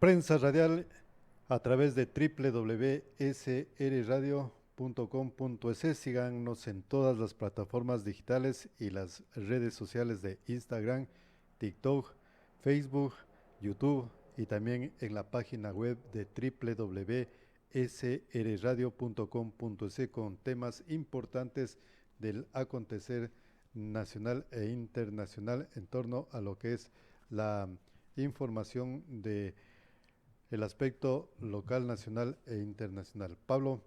Prensa radial a través de www.srradio.com.es. Síganos en todas las plataformas digitales y las redes sociales de Instagram, TikTok, Facebook, YouTube y también en la página web de www.srradio.com.es con temas importantes del acontecer nacional e internacional en torno a lo que es la información de el aspecto local, nacional e internacional. Pablo,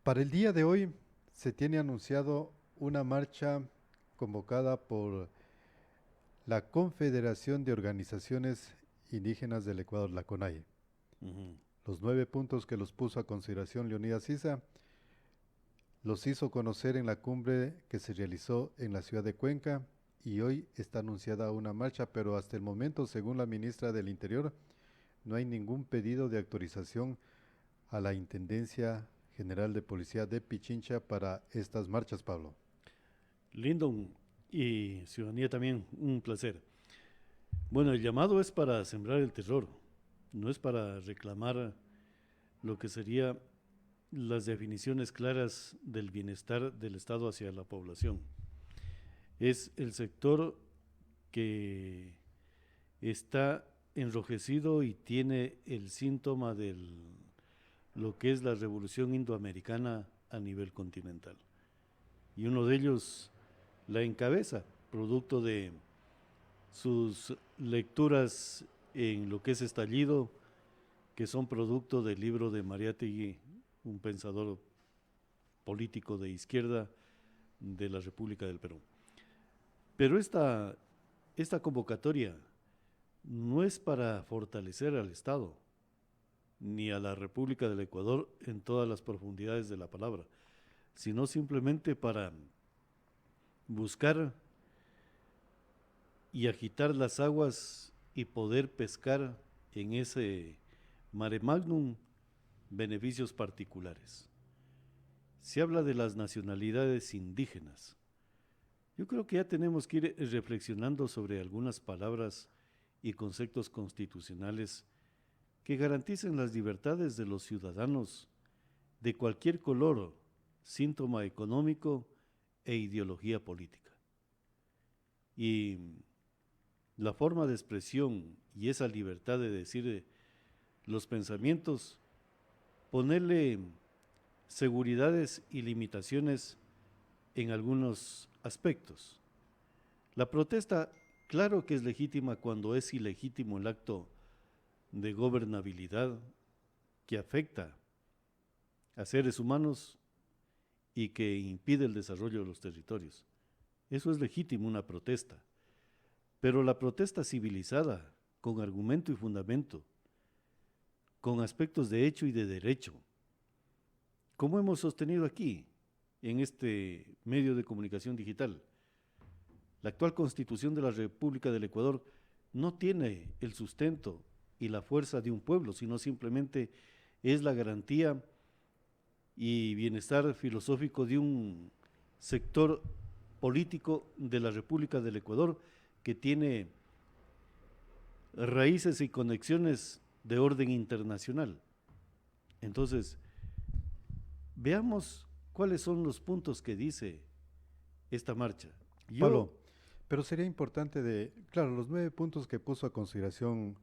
para el día de hoy se tiene anunciado una marcha convocada por la Confederación de Organizaciones Indígenas del Ecuador, la CONAIE. Los 9 puntos que los puso a consideración Leonidas Issa los hizo conocer en la cumbre que se realizó en la ciudad de Cuenca y hoy está anunciada una marcha, pero hasta el momento, según la ministra del Interior, no hay ningún pedido de autorización a la Intendencia General de Policía de Pichincha para estas marchas, Pablo. Lindo y ciudadanía también, un placer. Bueno, el llamado es para sembrar el terror, no es para reclamar lo que sería las definiciones claras del bienestar del Estado hacia la población. Es el sector que está enrojecido y tiene el síntoma de lo que es la revolución indoamericana a nivel continental. Y uno de ellos la encabeza, producto de sus lecturas en lo que es Estallido, que son producto del libro de Mariátegui, un pensador político de izquierda de la República del Perú. Pero esta convocatoria no es para fortalecer al Estado, ni a la República del Ecuador en todas las profundidades de la palabra, sino simplemente para buscar y agitar las aguas y poder pescar en ese mare magnum beneficios particulares. Se habla de las nacionalidades indígenas. Yo creo que ya tenemos que ir reflexionando sobre algunas palabras y conceptos constitucionales que garanticen las libertades de los ciudadanos de cualquier color, síntoma económico e ideología política. Y la forma de expresión y esa libertad de decir los pensamientos, ponerle seguridades y limitaciones en algunos aspectos. La protesta, claro que es legítima cuando es ilegítimo el acto de gobernabilidad que afecta a seres humanos y que impide el desarrollo de los territorios. Eso es legítimo, una protesta. Pero la protesta civilizada, con argumento y fundamento, con aspectos de hecho y de derecho, como hemos sostenido aquí, en este medio de comunicación digital, la actual Constitución de la República del Ecuador no tiene el sustento y la fuerza de un pueblo, sino simplemente es la garantía y bienestar filosófico de un sector político de la República del Ecuador que tiene raíces y conexiones de orden internacional. Entonces, veamos cuáles son los puntos que dice esta marcha. Pablo, pero sería importante claro, los 9 puntos que puso a consideración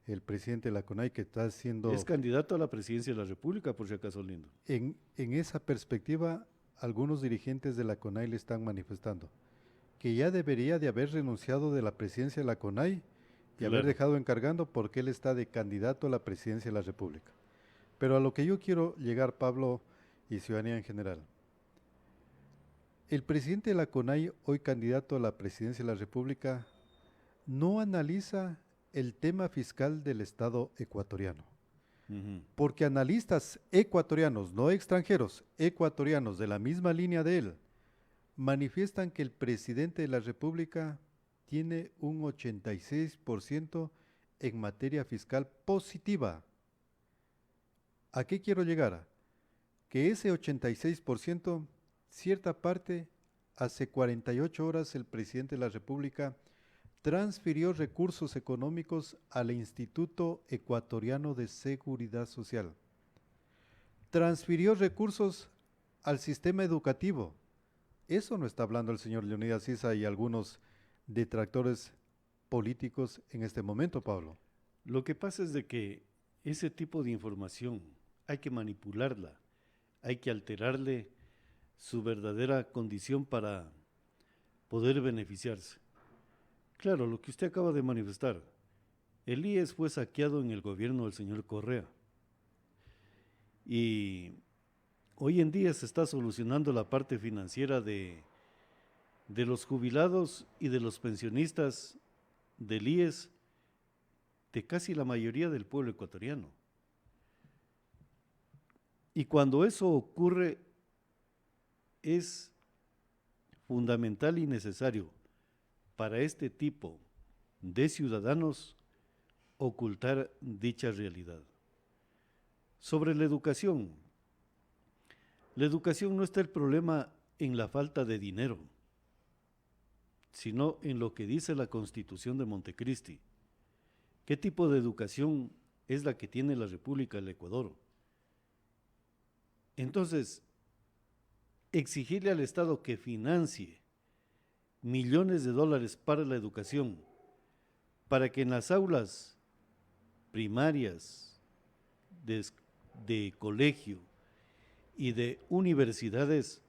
el presidente de la CONAI, que está haciendo... Es candidato a la presidencia de la República, por si acaso, Lindo. En esa perspectiva, algunos dirigentes de la CONAI le están manifestando que ya debería de haber renunciado de la presidencia de la CONAI y haber dejado encargando porque él está de candidato a la presidencia de la República. Pero a lo que yo quiero llegar, Pablo, y ciudadanía en general. El presidente de la CONAI, hoy candidato a la presidencia de la República, no analiza el tema fiscal del Estado ecuatoriano. Porque analistas ecuatorianos, no extranjeros, ecuatorianos de la misma línea de él, manifiestan que el presidente de la República tiene un 86% en materia fiscal positiva. ¿A qué quiero llegar? Que ese 86%, cierta parte, hace 48 horas el presidente de la República transfirió recursos económicos al Instituto Ecuatoriano de Seguridad Social. Transfirió recursos al sistema educativo. Eso no está hablando el señor Leonidas Sisa y algunos detractores políticos en este momento, Pablo. Lo que pasa es de que ese tipo de información hay que manipularla, hay que alterarle su verdadera condición para poder beneficiarse. Claro, lo que usted acaba de manifestar, el IES fue saqueado en el gobierno del señor Correa y hoy en día se está solucionando la parte financiera de los jubilados y de los pensionistas del IES de casi la mayoría del pueblo ecuatoriano. Y cuando eso ocurre, es fundamental y necesario para este tipo de ciudadanos ocultar dicha realidad. Sobre la educación no está el problema en la falta de dinero, sino en lo que dice la Constitución de Montecristi. ¿Qué tipo de educación es la que tiene la República del Ecuador? Entonces, exigirle al Estado que financie millones de dólares para la educación, para que en las aulas primarias de colegio y de universidades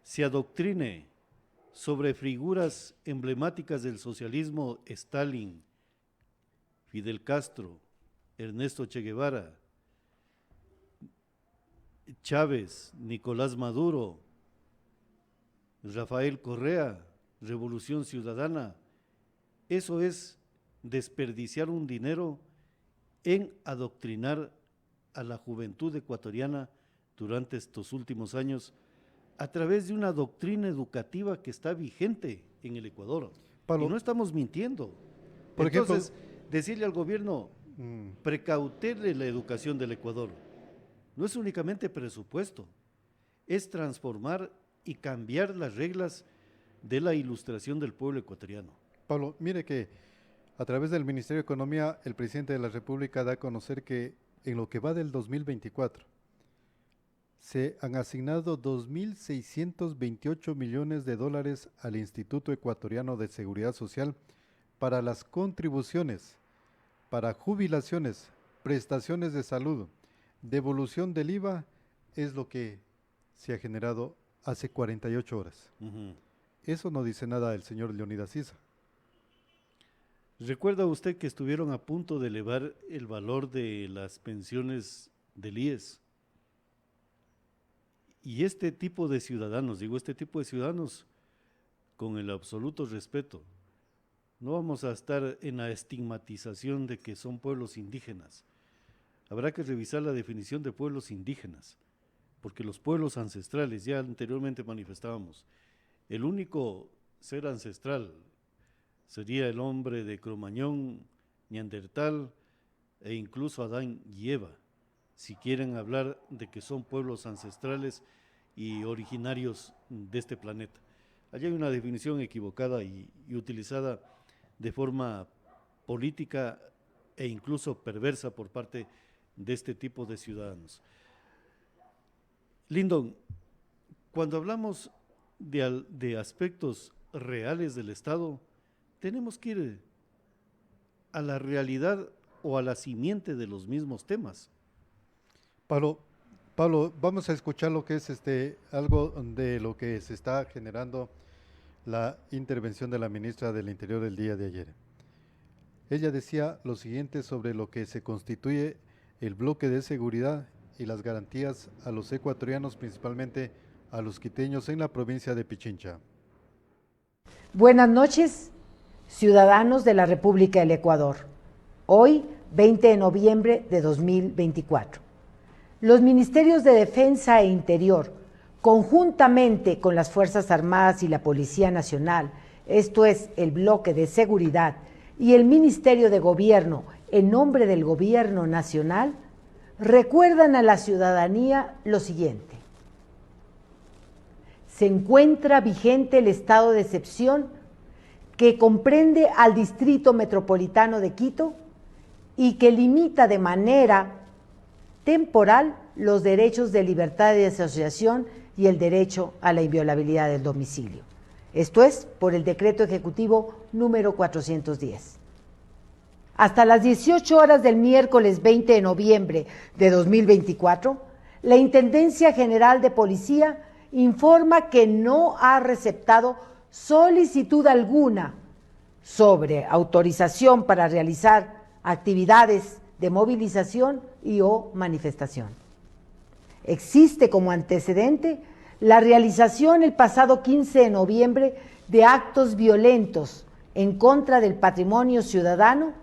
se adoctrine sobre figuras emblemáticas del socialismo: Stalin, Fidel Castro, Ernesto Che Guevara, Chávez, Nicolás Maduro, Rafael Correa, Revolución Ciudadana. Eso es desperdiciar un dinero en adoctrinar a la juventud ecuatoriana durante estos últimos años a través de una doctrina educativa que está vigente en el Ecuador. Pablo, y no estamos mintiendo. Entonces, decirle al gobierno, precautele la educación del Ecuador. No es únicamente presupuesto, es transformar y cambiar las reglas de la ilustración del pueblo ecuatoriano. Pablo, mire que a través del Ministerio de Economía, el presidente de la República da a conocer que en lo que va del 2024, se han asignado 2.628 millones de dólares al Instituto Ecuatoriano de Seguridad Social para las contribuciones, para jubilaciones, prestaciones de salud, devolución del IVA, es lo que se ha generado hace 48 horas. Eso no dice nada el señor Leonidas Sisa. ¿Recuerda usted que estuvieron a punto de elevar el valor de las pensiones del IES? Y este tipo de ciudadanos, con el absoluto respeto, no vamos a estar en la estigmatización de que son pueblos indígenas. Habrá que revisar la definición de pueblos indígenas, porque los pueblos ancestrales, ya anteriormente manifestábamos, el único ser ancestral sería el hombre de Cromañón, Neandertal e incluso Adán y Eva, si quieren hablar de que son pueblos ancestrales y originarios de este planeta. Allí hay una definición equivocada y utilizada de forma política e incluso perversa por parte de este tipo de ciudadanos. Lyndon, cuando hablamos de aspectos reales del Estado, tenemos que ir a la realidad o a la simiente de los mismos temas. Pablo, vamos a escuchar lo que es algo de lo que se está generando la intervención de la ministra del Interior del día de ayer. Ella decía lo siguiente sobre lo que se constituye el bloque de seguridad y las garantías a los ecuatorianos, principalmente a los quiteños en la provincia de Pichincha. Buenas noches, ciudadanos de la República del Ecuador. Hoy, 20 de noviembre de 2024. Los Ministerios de Defensa e Interior, conjuntamente con las Fuerzas Armadas y la Policía Nacional, esto es, el Bloque de Seguridad, y el Ministerio de Gobierno, en nombre del Gobierno Nacional, recuerdan a la ciudadanía lo siguiente. Se encuentra vigente el estado de excepción que comprende al Distrito Metropolitano de Quito y que limita de manera temporal los derechos de libertad de asociación y el derecho a la inviolabilidad del domicilio. Esto es por el Decreto Ejecutivo número 410. Hasta las 18 horas del miércoles 20 de noviembre de 2024, la Intendencia General de Policía informa que no ha receptado solicitud alguna sobre autorización para realizar actividades de movilización y o manifestación. Existe como antecedente la realización el pasado 15 de noviembre de actos violentos en contra del patrimonio ciudadano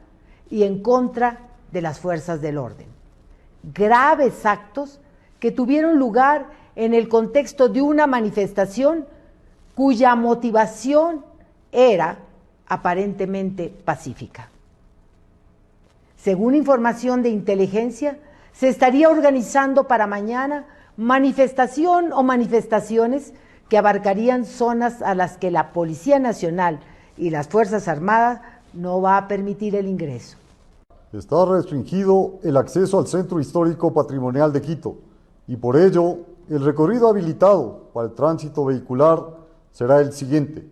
y en contra de las fuerzas del orden. Graves actos que tuvieron lugar en el contexto de una manifestación cuya motivación era aparentemente pacífica. Según información de inteligencia, se estaría organizando para mañana manifestación o manifestaciones que abarcarían zonas a las que la Policía Nacional y las Fuerzas Armadas no va a permitir el ingreso. Está restringido el acceso al Centro Histórico Patrimonial de Quito y por ello el recorrido habilitado para el tránsito vehicular será el siguiente.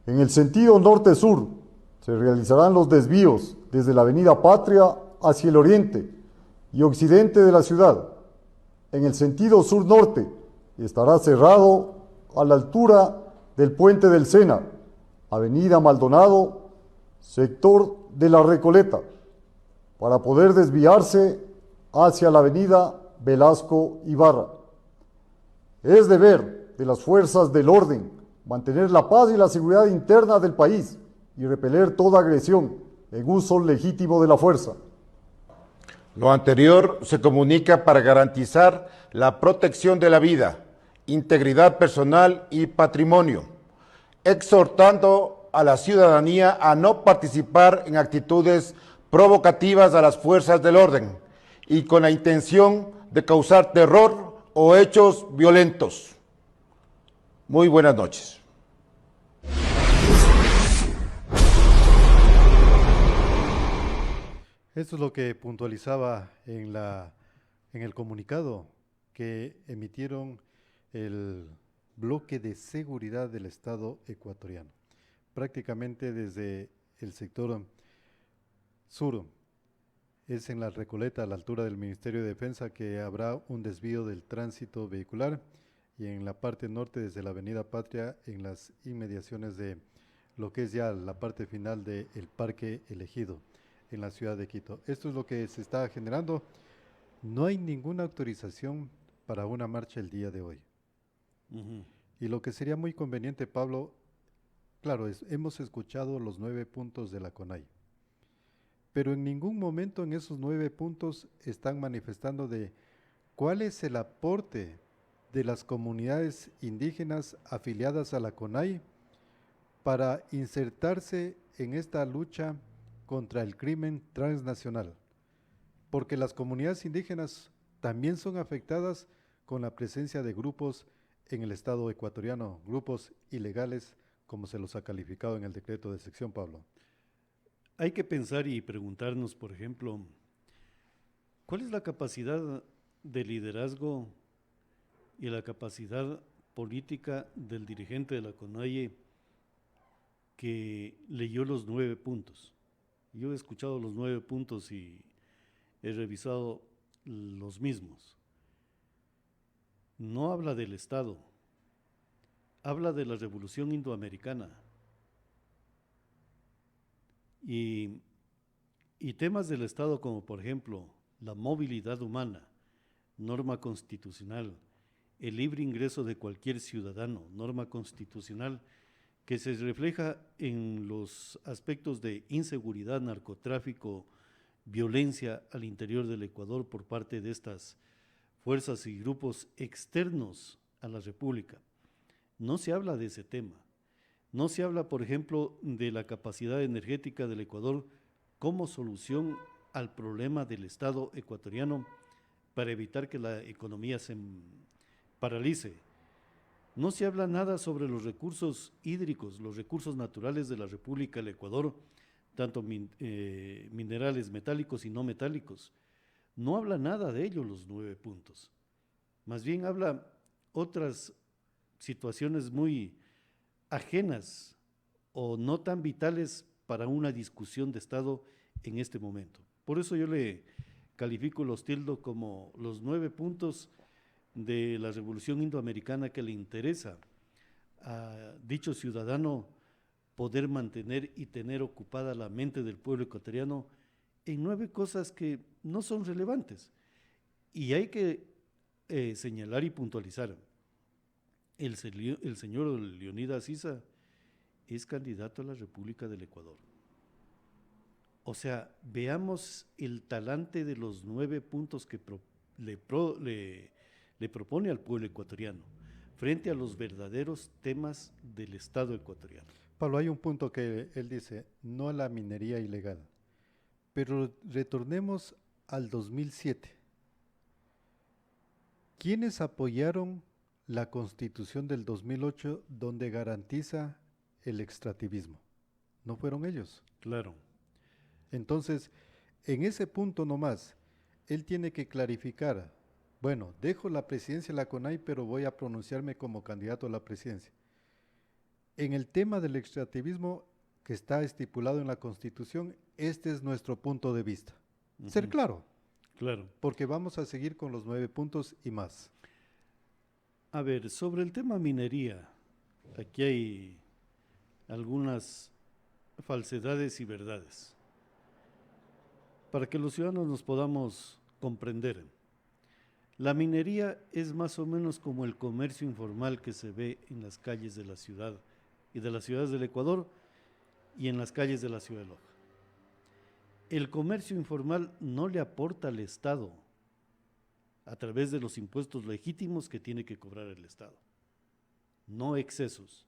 En el sentido norte-sur se realizarán los desvíos desde la Avenida Patria hacia el oriente y occidente de la ciudad. En el sentido sur-norte estará cerrado a la altura del Puente del Sena, Avenida Maldonado, sector de La Recoleta, para poder desviarse hacia la Avenida Velasco Ibarra. Es deber de las fuerzas del orden mantener la paz y la seguridad interna del país y repeler toda agresión en uso legítimo de la fuerza. Lo anterior se comunica para garantizar la protección de la vida, integridad personal y patrimonio, exhortando a la ciudadanía a no participar en actitudes provocativas a las fuerzas del orden y con la intención de causar terror o hechos violentos. Muy buenas noches. Esto es lo que puntualizaba en el comunicado que emitieron el bloque de seguridad del Estado ecuatoriano. Prácticamente desde el sector sur, es en La Recoleta, a la altura del Ministerio de Defensa, que habrá un desvío del tránsito vehicular, y en la parte norte desde la Avenida Patria, en las inmediaciones de lo que es ya la parte final del Parque Elegido en la ciudad de Quito. Esto es lo que se está generando. No hay ninguna autorización para una marcha el día de hoy. Y lo que sería muy conveniente, Pablo, claro, hemos escuchado los 9 puntos de la CONAIE, pero en ningún momento en esos 9 puntos están manifestando de cuál es el aporte de las comunidades indígenas afiliadas a la CONAIE para insertarse en esta lucha contra el crimen transnacional, porque las comunidades indígenas también son afectadas con la presencia de grupos en el Estado ecuatoriano, grupos ilegales, como se los ha calificado en el decreto de sección, Pablo. Hay que pensar y preguntarnos, por ejemplo, ¿cuál es la capacidad de liderazgo y la capacidad política del dirigente de la CONAIE que leyó los 9 puntos? Yo he escuchado los 9 puntos y he revisado los mismos. No habla del Estado, habla de la Revolución Indoamericana y temas del Estado como por ejemplo la movilidad humana, norma constitucional, el libre ingreso de cualquier ciudadano, norma constitucional, que se refleja en los aspectos de inseguridad, narcotráfico, violencia al interior del Ecuador por parte de estas fuerzas y grupos externos a la República. No se habla de ese tema. No se habla, por ejemplo, de la capacidad energética del Ecuador como solución al problema del Estado ecuatoriano para evitar que la economía se paralice. No se habla nada sobre los recursos hídricos, los recursos naturales de la República del Ecuador, tanto minerales metálicos y no metálicos. No habla nada de ello los 9 puntos. Más bien habla otras situaciones muy ajenas o no tan vitales para una discusión de Estado en este momento. Por eso yo le califico, los tildo como los 9 puntos de la Revolución Indoamericana que le interesa a dicho ciudadano poder mantener y tener ocupada la mente del pueblo ecuatoriano en 9 cosas que no son relevantes. Y hay que señalar y puntualizar, el señor Leonidas Issa es candidato a la República del Ecuador. O sea, veamos el talante de los 9 puntos que le propone al pueblo ecuatoriano frente a los verdaderos temas del Estado ecuatoriano. Pablo, hay un punto que él dice, no a la minería ilegal, pero retornemos al 2007. ¿Quiénes apoyaron la Constitución del 2008 donde garantiza el extractivismo? No fueron ellos. Claro. Entonces, en ese punto nomás, él tiene que clarificar, bueno, dejo la presidencia de la CONAI, pero voy a pronunciarme como candidato a la presidencia. En el tema del extractivismo que está estipulado en la Constitución, este es nuestro punto de vista. Ser claro. Claro. Porque vamos a seguir con los 9 puntos y más. A ver, sobre el tema minería, aquí hay algunas falsedades y verdades. Para que los ciudadanos nos podamos comprender, la minería es más o menos como el comercio informal que se ve en las calles de la ciudad y de las ciudades del Ecuador y en las calles de la ciudad de Loja. El comercio informal no le aporta al Estado a través de los impuestos legítimos que tiene que cobrar el Estado, no excesos.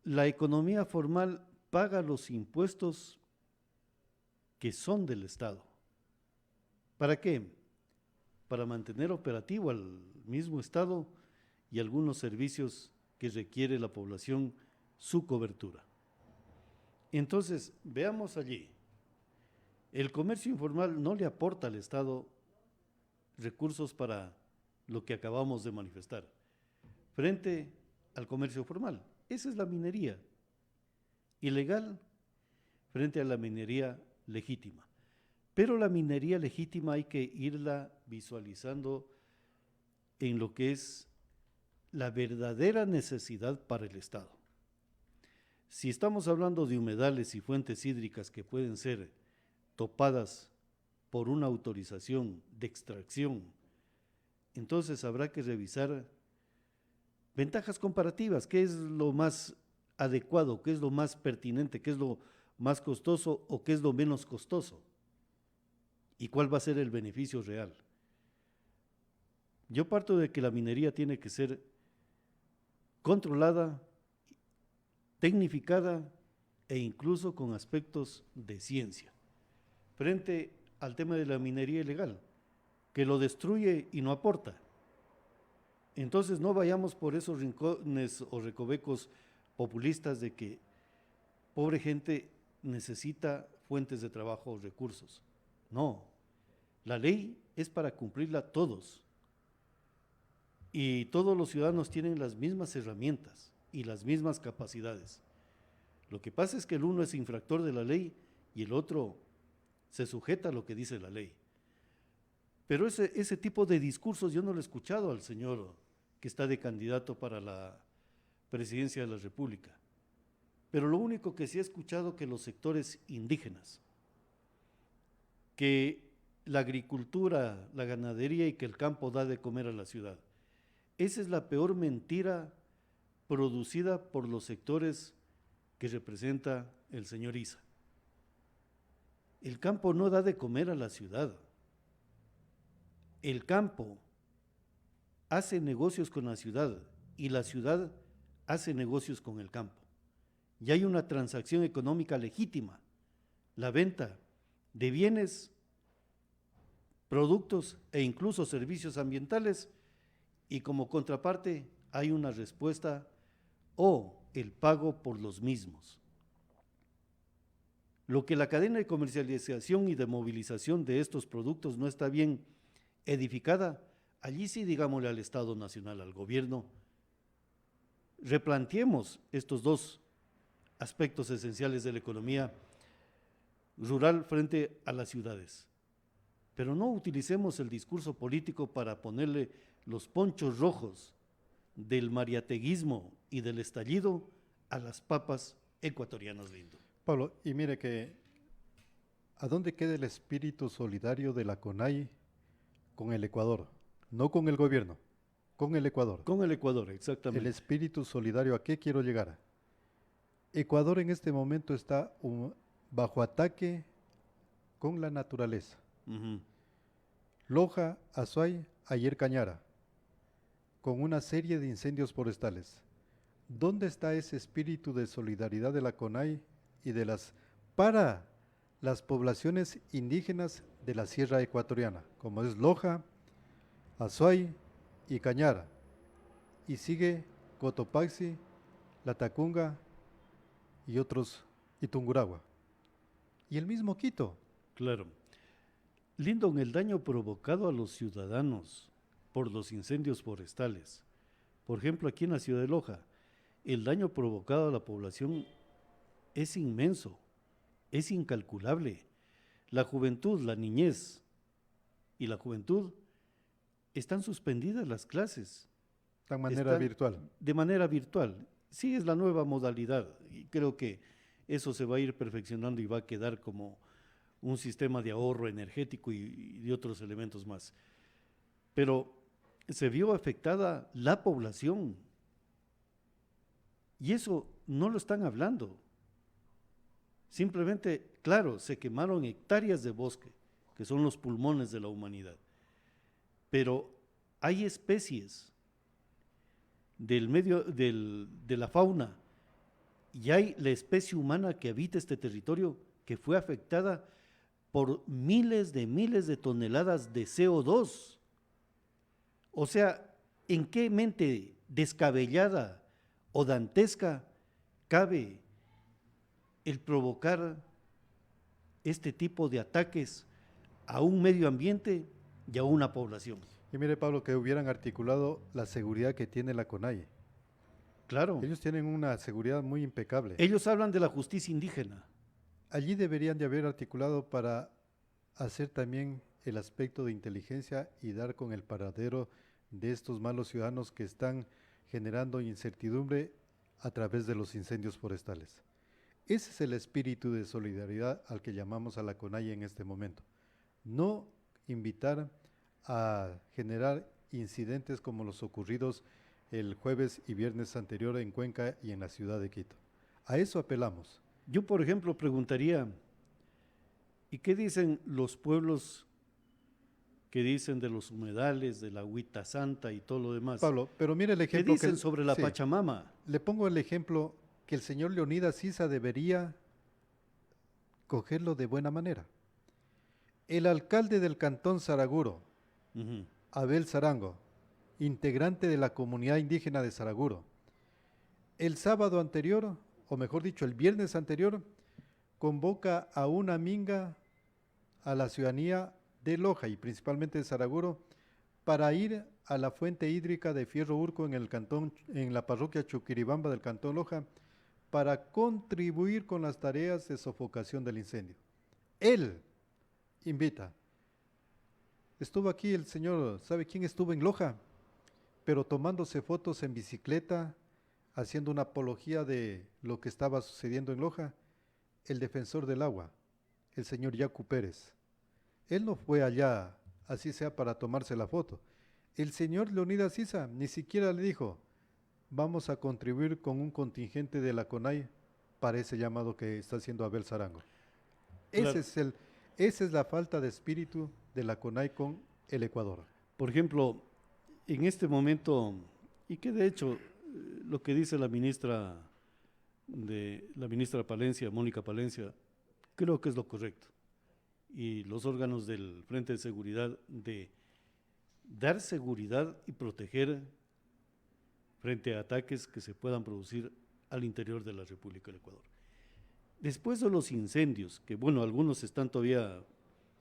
La economía formal paga los impuestos que son del Estado. ¿Para qué? Para mantener operativo al mismo Estado y algunos servicios que requiere la población, su cobertura. Entonces, veamos allí, el comercio informal no le aporta al Estado recursos para lo que acabamos de manifestar, frente al comercio formal. Esa es la minería ilegal frente a la minería legítima. Pero la minería legítima hay que irla visualizando en lo que es la verdadera necesidad para el Estado. Si estamos hablando de humedales y fuentes hídricas que pueden ser topadas por una autorización de extracción, entonces habrá que revisar ventajas comparativas, qué es lo más adecuado, qué es lo más pertinente, qué es lo más costoso o qué es lo menos costoso y cuál va a ser el beneficio real. Yo parto de que la minería tiene que ser controlada, tecnificada e incluso con aspectos de ciencia, frente al tema de la minería ilegal, que lo destruye y no aporta. Entonces no vayamos por esos rincones o recovecos populistas de que pobre gente necesita fuentes de trabajo o recursos. No, la ley es para cumplirla todos y todos los ciudadanos tienen las mismas herramientas y las mismas capacidades. Lo que pasa es que el uno es infractor de la ley y el otro se sujeta a lo que dice la ley. Pero ese tipo de discursos yo no lo he escuchado al señor que está de candidato para la presidencia de la República. Pero lo único que sí he escuchado que los sectores indígenas, que la agricultura, la ganadería y que el campo da de comer a la ciudad. Esa es la peor mentira producida por los sectores que representa el señor Issa. El campo no da de comer a la ciudad. El campo hace negocios con la ciudad y la ciudad hace negocios con el campo. Y hay una transacción económica legítima, la venta de bienes, productos e incluso servicios ambientales y como contraparte hay una respuesta o el pago por los mismos. Lo que la cadena de comercialización y de movilización de estos productos no está bien edificada, allí sí digámosle al Estado Nacional, al gobierno, replanteemos estos dos aspectos esenciales de la economía rural frente a las ciudades. Pero no utilicemos el discurso político para ponerle los ponchos rojos del mariateguismo y del estallido a las papas ecuatorianas, lindo. Pablo, y mire que, ¿a dónde queda el espíritu solidario de la CONAI con el Ecuador? No con el gobierno, con el Ecuador. Con el Ecuador, El exactamente. espíritu solidario, ¿a qué quiero llegar? Ecuador en este momento está bajo ataque con la naturaleza. Ujú. Loja, Azuay, ayer Cañara, con una serie de incendios forestales. ¿Dónde está ese espíritu de solidaridad de la CONAI y para las poblaciones indígenas de la Sierra Ecuatoriana, como es Loja, Azuay y Cañara? Y sigue Cotopaxi, Latacunga y otros, y Tungurahua. Y el mismo Quito. Claro. Lindon, el daño provocado a los ciudadanos por los incendios forestales. Por ejemplo, aquí en la ciudad de Loja, el daño provocado a la población es inmenso, es incalculable. La juventud, la niñez y la juventud están suspendidas las clases. De manera Están virtual. De manera virtual. Sí, es la nueva modalidad y creo que eso se va a ir perfeccionando y va a quedar como un sistema de ahorro energético y de otros elementos más. Pero se vio afectada la población y eso no lo están hablando. Simplemente, claro, se quemaron hectáreas de bosque, que son los pulmones de la humanidad, pero hay especies del medio, de la fauna, y hay la especie humana que habita este territorio que fue afectada por miles de toneladas de CO2. O sea, ¿en qué mente descabellada o dantesca cabe el provocar este tipo de ataques a un medio ambiente y a una población? Y mire, Pablo, que hubieran articulado la seguridad que tiene la CONAI. Claro, Ellos tienen una seguridad muy impecable. ellos hablan de la justicia indígena. Allí deberían de haber articulado para hacer también el aspecto de inteligencia y dar con el paradero de estos malos ciudadanos que están generando incertidumbre a través de los incendios forestales. Ese es el espíritu de solidaridad al que llamamos a la CONAI en este momento. No invitar a generar incidentes como los ocurridos el jueves y viernes anterior en Cuenca y en la ciudad de Quito. A eso apelamos. Yo, por ejemplo, preguntaría, ¿y qué dicen los pueblos que dicen de los humedales, de la Agüita Santa y todo lo demás? Pablo, pero mire el ¿Qué ejemplo dicen sobre la sí, Pachamama? le pongo el ejemplo que el señor Leonidas Sisa debería cogerlo de buena manera. El alcalde del cantón Saraguro, Ujú. Abel Sarango, integrante de la comunidad indígena de Saraguro, el sábado anterior, o mejor dicho, el viernes anterior, convoca a una minga a la ciudadanía de Loja y principalmente de Saraguro para ir a la fuente hídrica de Fierro Urco en el cantón, en la parroquia Chuquiribamba del cantón Loja, para contribuir con las tareas de sofocación del incendio. Él invita. Estuvo aquí el señor, ¿sabe quién estuvo en Loja? Pero tomándose fotos en bicicleta, haciendo una apología de lo que estaba sucediendo en Loja, el defensor del agua, el señor Yacu Pérez. Él no fue allá, así sea para tomarse la foto. El señor Leonidas Sisa ni siquiera le dijo, vamos a contribuir con un contingente de la CONAI para ese llamado que está haciendo Abel Sarango. Claro. Esa es la falta de espíritu de la CONAI con el Ecuador. Por ejemplo, en este momento, y que de hecho lo que dice la ministra Palencia, Mónica Palencia, creo que es lo correcto. Y los órganos del Frente de Seguridad de dar seguridad y proteger frente a ataques que se puedan producir al interior de la República del Ecuador. Después de los incendios, que bueno, algunos están todavía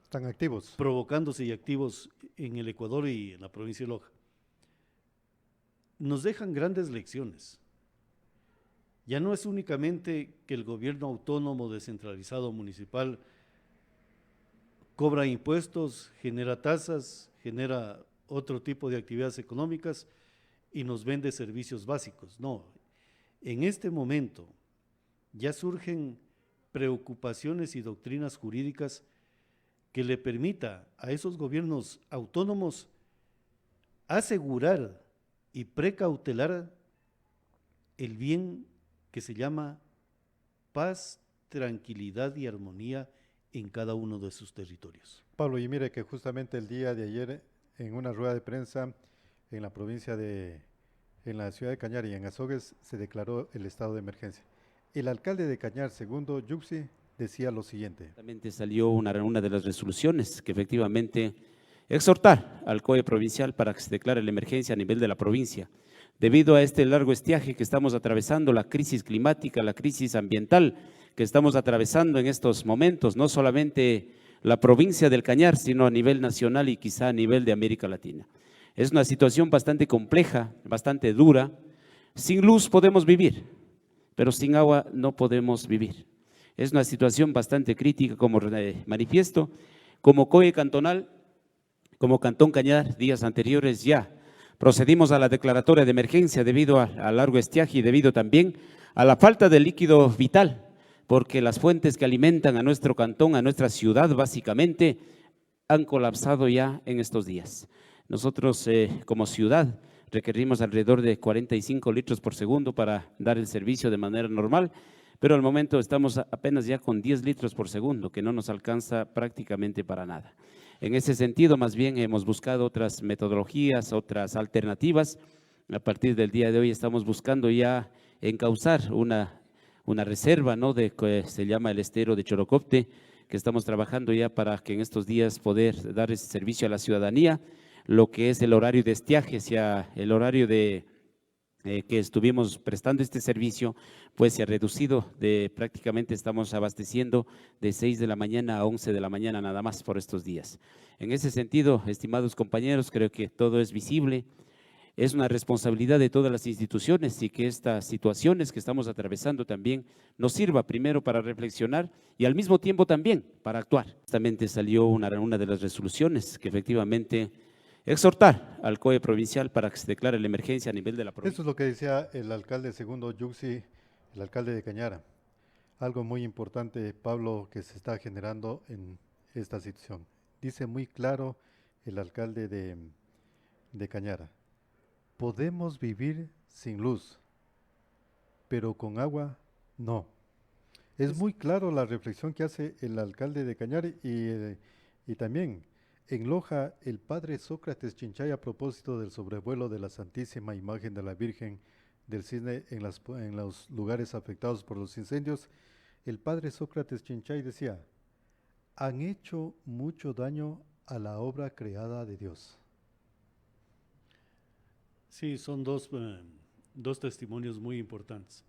Están activos. provocándose y activos en el Ecuador y en la provincia de Loja, nos dejan grandes lecciones. Ya no es únicamente que el gobierno autónomo descentralizado municipal cobra impuestos, genera tasas, genera otro tipo de actividades económicas y nos vende servicios básicos. No, en este momento ya surgen preocupaciones y doctrinas jurídicas que le permita a esos gobiernos autónomos asegurar y precautelar el bien que se llama paz, tranquilidad y armonía en cada uno de sus territorios. Pablo, y mire que justamente el día de ayer, en una rueda de prensa en la en la ciudad de Cañar y en Azogues, se declaró el estado de emergencia. El alcalde de Cañar, segundo Yuxi, decía lo siguiente. Salió una de las resoluciones que efectivamente exhortar al COE provincial para que se declare la emergencia a nivel de la provincia. Debido a este largo estiaje que estamos atravesando, la crisis climática, la crisis ambiental que estamos atravesando en estos momentos, no solamente la provincia del Cañar, sino a nivel nacional y quizá a nivel de América Latina. Es una situación bastante compleja, bastante dura. Sin luz podemos vivir, pero sin agua no podemos vivir. Es una situación bastante crítica, como manifiesto. Como COE cantonal, como Cantón Cañar, días anteriores ya procedimos a la declaratoria de emergencia debido al largo estiaje y debido también a la falta de líquido vital, porque las fuentes que alimentan a nuestro cantón, a nuestra ciudad básicamente, han colapsado ya en estos días. Nosotros como ciudad requerimos alrededor de 45 litros por segundo para dar el servicio de manera normal, pero al momento estamos apenas ya con 10 litros por segundo, que no nos alcanza prácticamente para nada. En ese sentido, más bien hemos buscado otras metodologías, otras alternativas. A partir del día de hoy estamos buscando ya encauzar una reserva, ¿no?, de que se llama el estero de Chorocopte, que estamos trabajando ya para que en estos días poder dar ese servicio a la ciudadanía. Lo que es el horario de estiaje, sea el horario de que estuvimos prestando este servicio, pues se ha reducido prácticamente estamos abasteciendo de 6 de la mañana a 11 de la mañana nada más por estos días. En ese sentido, estimados compañeros, creo que todo es visible, es una responsabilidad de todas las instituciones y que estas situaciones que estamos atravesando también nos sirva primero para reflexionar y al mismo tiempo también para actuar. Justamente salió una de las resoluciones que efectivamente exhortar al COE provincial para que se declare la emergencia a nivel de la provincia. Eso es lo que decía el alcalde segundo Yuxi, el alcalde de Cañara. Algo muy importante, Pablo, que se está generando en esta situación. Dice muy claro el alcalde de Cañara, podemos vivir sin luz, pero con agua no. Es muy claro la reflexión que hace el alcalde de Cañar y también en Loja, el padre Sócrates Chinchay, a propósito del sobrevuelo de la Santísima Imagen de la Virgen del Cisne en los lugares afectados por los incendios, el padre Sócrates Chinchay decía, han hecho mucho daño a la obra creada de Dios. Sí, son dos testimonios muy importantes.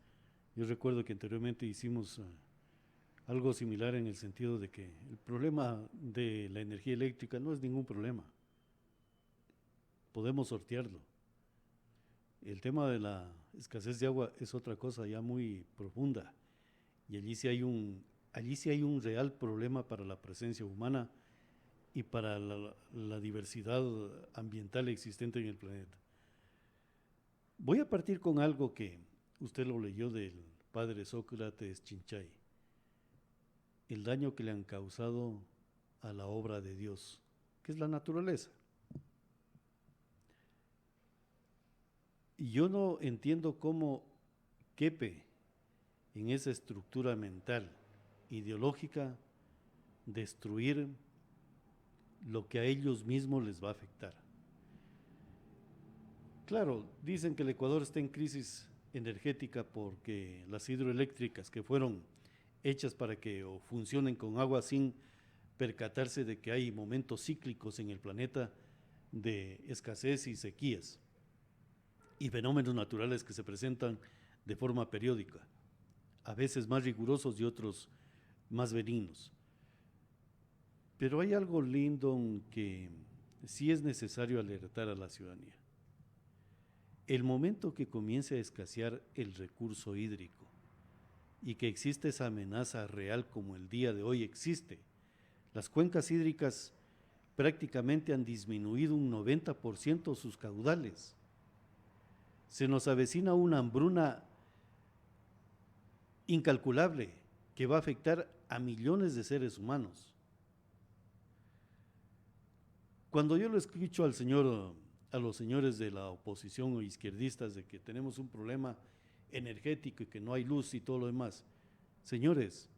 Yo recuerdo que anteriormente hicimos algo similar en el sentido de que el problema de la energía eléctrica no es ningún problema. Podemos sortearlo. El tema de la escasez de agua es otra cosa ya muy profunda y allí sí hay un real problema para la presencia humana y para la diversidad ambiental existente en el planeta. Voy a partir con algo que usted lo leyó del padre Sócrates Chinchay. El daño que le han causado a la obra de Dios, que es la naturaleza. Y yo no entiendo cómo quepe en esa estructura mental, ideológica, destruir lo que a ellos mismos les va a afectar. Claro, dicen que el Ecuador está en crisis energética porque las hidroeléctricas que fueron hechas para que funcionen con agua sin percatarse de que hay momentos cíclicos en el planeta, de escasez y sequías y fenómenos naturales que se presentan de forma periódica, a veces más rigurosos y otros más benignos. Pero hay algo lindo que sí es necesario alertar a la ciudadanía. El momento que comience a escasear el recurso hídrico y que existe esa amenaza real como el día de hoy existe, las cuencas hídricas prácticamente han disminuido un 90% sus caudales. Se nos avecina una hambruna incalculable que va a afectar a millones de seres humanos. Cuando yo lo escucho a los señores de la oposición o izquierdistas de que tenemos un problema energético y que no hay luz y todo lo demás, señores,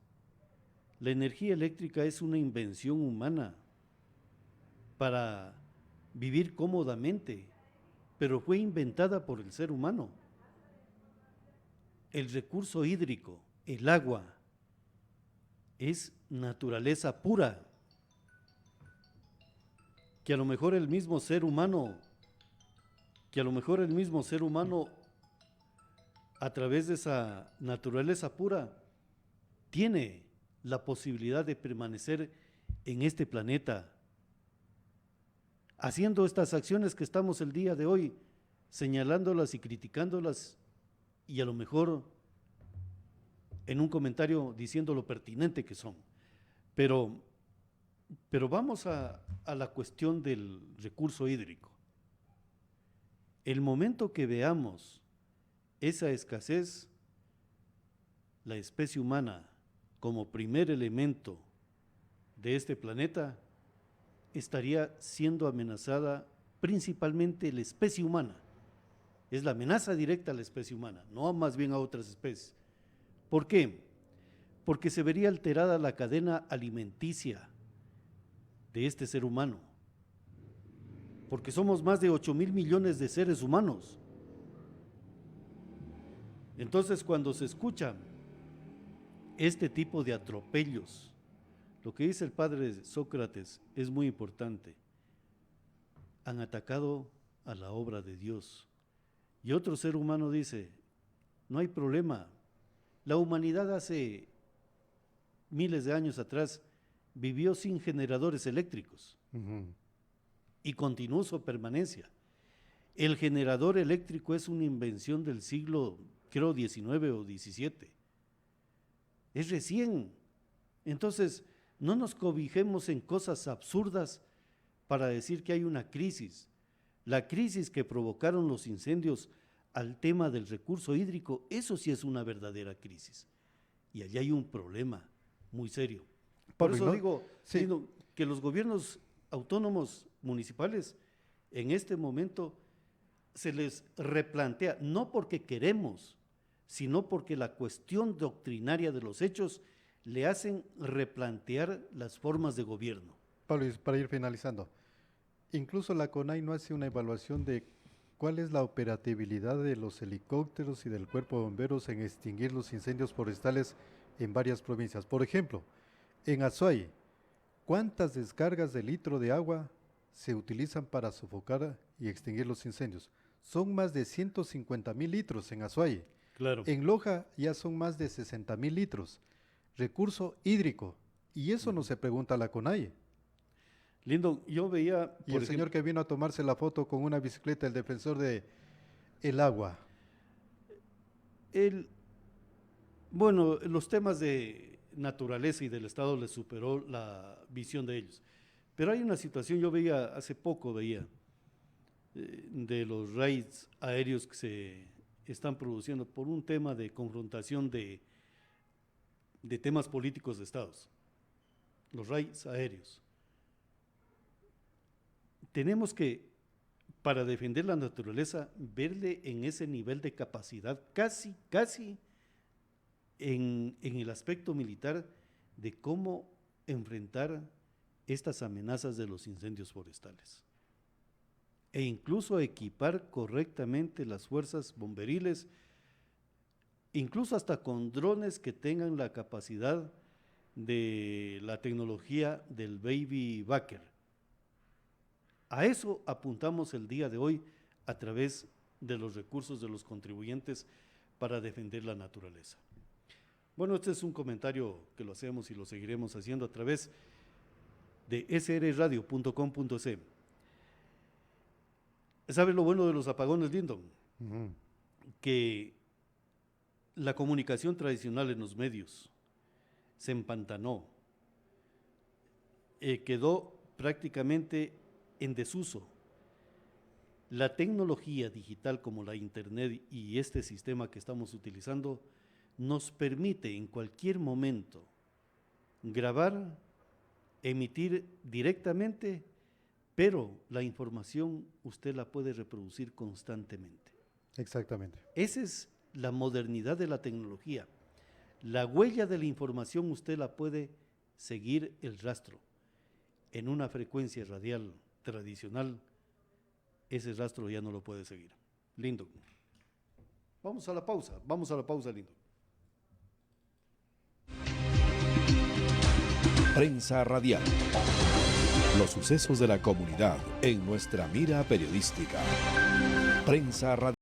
la energía eléctrica es una invención humana para vivir cómodamente, pero fue inventada por el ser humano. El recurso hídrico, el agua, es naturaleza pura, que a lo mejor el mismo ser humano, a través de esa naturaleza pura, tiene la posibilidad de permanecer en este planeta, haciendo estas acciones que estamos el día de hoy, señalándolas y criticándolas, y a lo mejor en un comentario diciendo lo pertinente que son. Pero vamos a la cuestión del recurso hídrico. El momento que veamos esa escasez, la especie humana como primer elemento de este planeta estaría siendo amenazada, principalmente la especie humana. Es la amenaza directa a la especie humana, no más bien a otras especies. ¿Por qué? Porque se vería alterada la cadena alimenticia de este ser humano, porque somos más de 8,000 millones de seres humanos. Entonces, cuando se escucha este tipo de atropellos, lo que dice el padre Sócrates es muy importante. Han atacado a la obra de Dios. Y otro ser humano dice, no hay problema. La humanidad hace miles de años atrás vivió sin generadores eléctricos y continuó su permanencia. El generador eléctrico es una invención del siglo, creo, XIX o XVII. Es recién. Entonces, no nos cobijemos en cosas absurdas para decir que hay una crisis. La crisis que provocaron los incendios al tema del recurso hídrico, eso sí es una verdadera crisis. Y allí hay un problema muy serio. Por eso digo que los gobiernos autónomos municipales en este momento se les replantea, no porque queremos, sino porque la cuestión doctrinaria de los hechos le hacen replantear las formas de gobierno. Pablo, y para ir finalizando, incluso la CONAI no hace una evaluación de cuál es la operatividad de los helicópteros y del cuerpo de bomberos en extinguir los incendios forestales en varias provincias. Por ejemplo, en Azuay, ¿cuántas descargas de litro de agua se utilizan para sofocar y extinguir los incendios? Son más de 150,000 litros en Azuay. Claro. En Loja ya son más de 60,000 litros. Recurso hídrico. Y eso no se pregunta a la CONAI. Lindo, yo veía… Y el señor que vino a tomarse la foto con una bicicleta, el defensor de el agua. Bueno, los temas de naturaleza y del Estado les superó la visión de ellos. Pero hay una situación, yo veía, hace poco veía, de los raids aéreos que se están produciendo por un tema de confrontación de temas políticos de estados, los raids aéreos. Tenemos que, para defender la naturaleza, verle en ese nivel de capacidad, casi en el aspecto militar, de cómo enfrentar estas amenazas de los incendios forestales. E incluso equipar correctamente las fuerzas bomberiles, incluso hasta con drones que tengan la capacidad de la tecnología del Baby Backer. A eso apuntamos el día de hoy a través de los recursos de los contribuyentes para defender la naturaleza. Bueno, este es un comentario que lo hacemos y lo seguiremos haciendo a través de srradio.com.c. ¿Sabes lo bueno de los apagones, Lyndon? Que la comunicación tradicional en los medios se empantanó, quedó prácticamente en desuso. La tecnología digital como la internet y este sistema que estamos utilizando nos permite en cualquier momento grabar, emitir directamente, pero la información usted la puede reproducir constantemente. Exactamente. Esa es la modernidad de la tecnología. La huella de la información usted la puede seguir el rastro. En una frecuencia radial tradicional, ese rastro ya no lo puede seguir. Lindo. Vamos a la pausa, Lindo. Prensa Radial. Los sucesos de la comunidad en nuestra mira periodística. Prensa Radial.